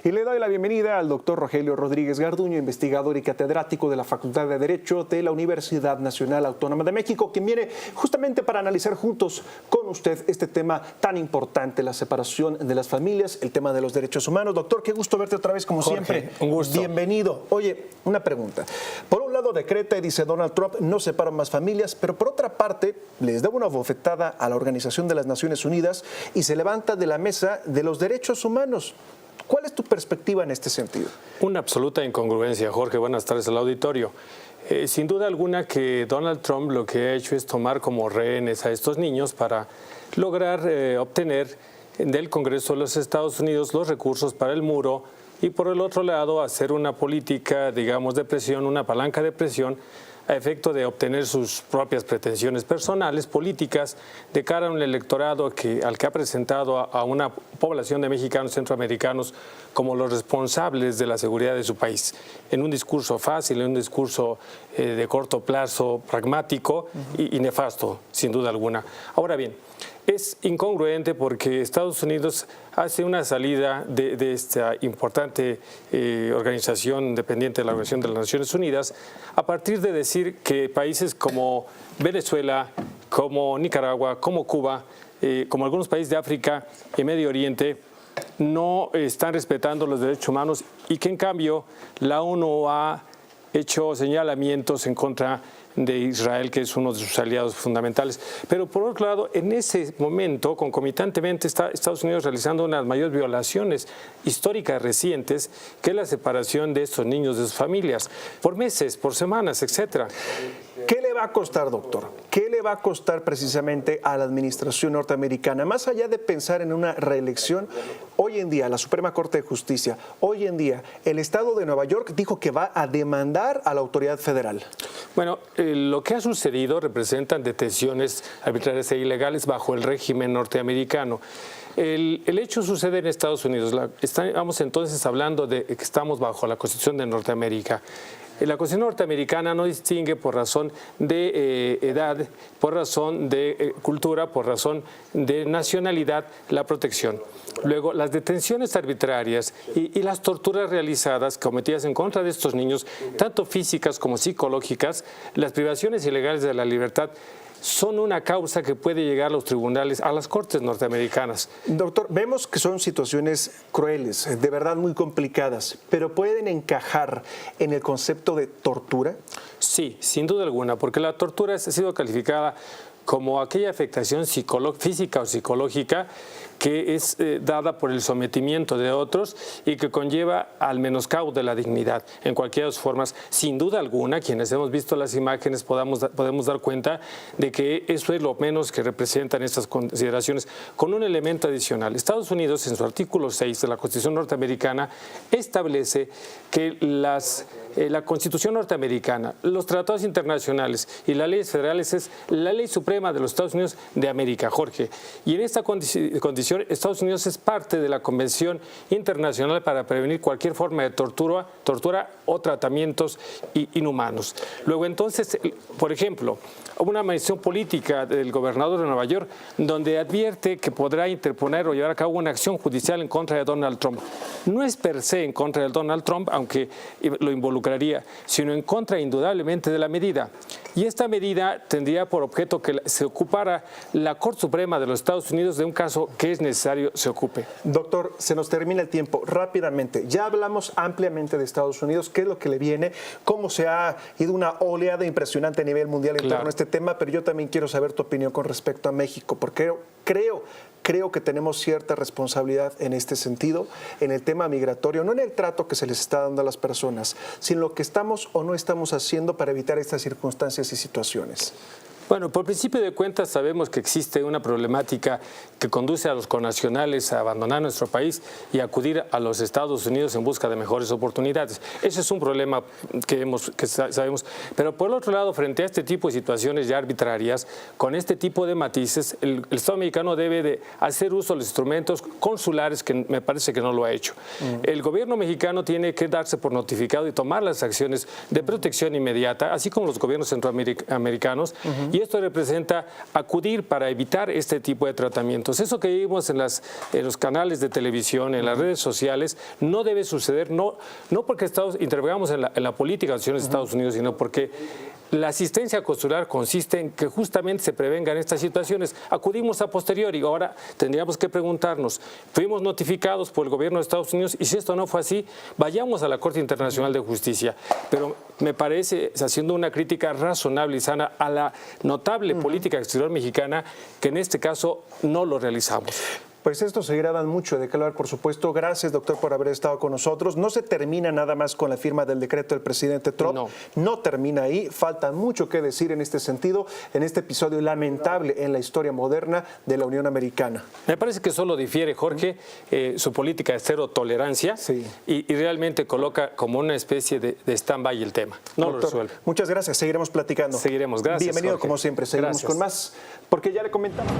Y le doy la bienvenida al doctor Rogelio Rodríguez Garduño, investigador y catedrático de la Facultad de Derecho de la Universidad Nacional Autónoma de México, quien viene justamente para analizar juntos con usted este tema tan importante, la separación de las familias, el tema de los derechos humanos. Doctor, qué gusto verte otra vez como Jorge, siempre. un gusto. Bienvenido. Oye, una pregunta. Por un lado decreta y dice Donald Trump, no separan más familias, pero por otra parte les da una bofetada a la Organización de las Naciones Unidas y se levanta de la mesa de los derechos humanos. ¿Cuál es tu perspectiva en este sentido? Una absoluta incongruencia, Jorge. Buenas tardes al auditorio. Sin duda alguna que Donald Trump lo que ha hecho es tomar como rehenes a estos niños para lograr obtener del Congreso de los Estados Unidos los recursos para el muro y por el otro lado hacer una política, digamos, de presión, una palanca de presión a efecto de obtener sus propias pretensiones personales, políticas, de cara a un electorado al que ha presentado a una población de mexicanos centroamericanos como los responsables de la seguridad de su país, en un discurso fácil, en un discurso de corto plazo, pragmático y nefasto, sin duda alguna. Ahora bien, es incongruente porque Estados Unidos hace una salida de esta importante organización dependiente de la Organización de las Naciones Unidas a partir de decir que países como Venezuela, como Nicaragua, como Cuba, como algunos países de África y Medio Oriente no están respetando los derechos humanos y que en cambio la ONU ha hecho señalamientos en contra de Israel, que es uno de sus aliados fundamentales. Pero por otro lado, en ese momento, concomitantemente, está Estados Unidos realizando unas mayores violaciones históricas recientes, que es la separación de estos niños de sus familias, por meses, por semanas, etcétera. ¿Qué le va a costar, doctor? ¿Qué le va a costar precisamente a la administración norteamericana? Más allá de pensar en una reelección, hoy en día la Suprema Corte de Justicia, hoy en día el Estado de Nueva York dijo que va a demandar a la autoridad federal. Bueno, lo que ha sucedido representan detenciones arbitrarias e ilegales bajo el régimen norteamericano. El hecho sucede en Estados Unidos. Estamos entonces hablando de que estamos bajo la Constitución de Norteamérica. La Constitución norteamericana no distingue por razón de edad, por razón de cultura, por razón de nacionalidad la protección. Luego, las detenciones arbitrarias y las torturas realizadas, cometidas en contra de estos niños, tanto físicas como psicológicas, las privaciones ilegales de la libertad, son una causa que puede llegar a los tribunales, a las cortes norteamericanas. Doctor, vemos que son situaciones crueles, de verdad muy complicadas, pero ¿pueden encajar en el concepto de tortura? Sí, sin duda alguna, porque la tortura ha sido calificada como aquella afectación física o psicológica que es dada por el sometimiento de otros y que conlleva al menoscabo de la dignidad en cualquiera de sus formas. Sin duda alguna, quienes hemos visto las imágenes podemos dar cuenta de que eso es lo menos que representan estas consideraciones, con un elemento adicional. Estados Unidos, en su artículo 6 de la Constitución norteamericana, establece que la Constitución norteamericana, los tratados internacionales y las leyes federales es la ley suprema de los Estados Unidos de América, Jorge. Y en esta condición, Estados Unidos es parte de la Convención Internacional para prevenir cualquier forma de tortura o tratamientos inhumanos. Luego, entonces, por ejemplo, hubo una manifestación política del gobernador de Nueva York donde advierte que podrá interponer o llevar a cabo una acción judicial en contra de Donald Trump. No es per se en contra de Donald Trump, aunque lo involucraría, sino en contra indudablemente de la medida. Y esta medida tendría por objeto que se ocupara la Corte Suprema de los Estados Unidos de un caso que es necesario se ocupe. Doctor, se nos termina el tiempo. Rápidamente, ya hablamos ampliamente de Estados Unidos, qué es lo que le viene, cómo se ha ido una oleada impresionante a nivel mundial en torno a este tema, pero yo también quiero saber tu opinión con respecto a México, porque creo que tenemos cierta responsabilidad en este sentido, en el tema migratorio, no en el trato que se les está dando a las personas, sino lo que estamos o no estamos haciendo para evitar estas circunstancias y situaciones. Bueno, por principio de cuentas sabemos que existe una problemática que conduce a los connacionales a abandonar nuestro país y acudir a los Estados Unidos en busca de mejores oportunidades. Ese es un problema que sabemos. Pero por el otro lado, frente a este tipo de situaciones ya arbitrarias, con este tipo de matices, el Estado mexicano debe de hacer uso de los instrumentos consulares, que me parece que no lo ha hecho. El gobierno mexicano tiene que darse por notificado y tomar las acciones de protección inmediata, así como los gobiernos centroamericanos, Y esto representa acudir para evitar este tipo de tratamientos. Eso que vimos en los canales de televisión, en las redes sociales, no debe suceder, no porque intervengamos en la política de los Estados Unidos, sino porque la asistencia consular consiste en que justamente se prevengan estas situaciones. Acudimos a posteriori. Ahora tendríamos que preguntarnos, fuimos notificados por el gobierno de Estados Unidos y si esto no fue así, vayamos a la Corte Internacional de Justicia. Pero me parece, haciendo una crítica razonable y sana a la notable política exterior mexicana, que en este caso no lo realizamos. Pues esto seguirá dando mucho de qué hablar, por supuesto. Gracias, doctor, por haber estado con nosotros. No se termina nada más con la firma del decreto del presidente Trump. No termina ahí. Falta mucho que decir en este sentido, en este episodio lamentable en la historia moderna de la Unión Americana. Me parece que solo difiere, Jorge, su política de cero tolerancia y realmente coloca como una especie de stand-by el tema. No Doctor, lo resuelve. Muchas gracias. Seguiremos platicando. Seguiremos. Gracias, Bienvenido, Jorge. como siempre. Seguimos con más, porque ya le comentamos.